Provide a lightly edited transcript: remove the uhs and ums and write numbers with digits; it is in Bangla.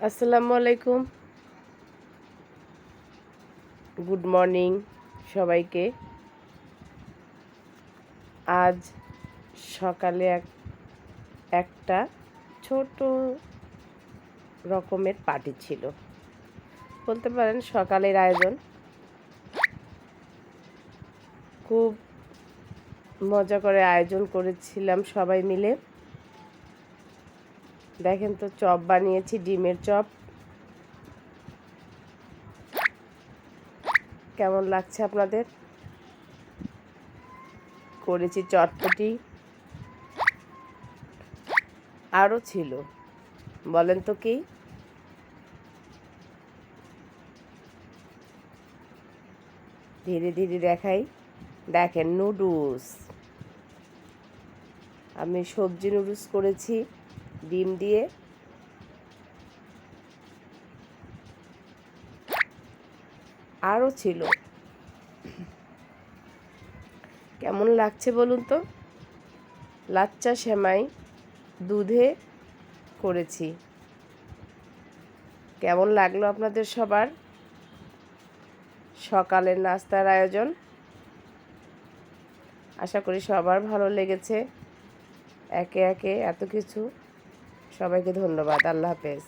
আসসালামু আলাইকুম, গুড মর্নিং সবাইকে। আজ সকালে একটা ছোট রকমের পার্টি ছিল, বলতে পারেন সকালের আয়োজন। খুব মজা করে আয়োজন করেছিলাম সবাই মিলে। দেখেন তো, চপ বানিয়েছি, ডিমের চপ। কেমন লাগছে আপনাদের? করেছি চটপটি, আরও ছিল। বলেন তো কি? ধীরে ধীরে দেখাই। দেখেন, নুডলস। আমি সবজি নুডলস করেছি ডিম দিয়ে। আরও ছিল। কেমন লাগছে বলুন তো? লাচ্চা সেমাই দুধে করেছি। কেমন লাগলো আপনাদের সবার সকালের নাস্তার আয়োজন? আশা করি সবার ভালো লেগেছে। একে একে এত কিছু। সবাইকে ধন্যবাদ। আল্লাহ হাফেজ।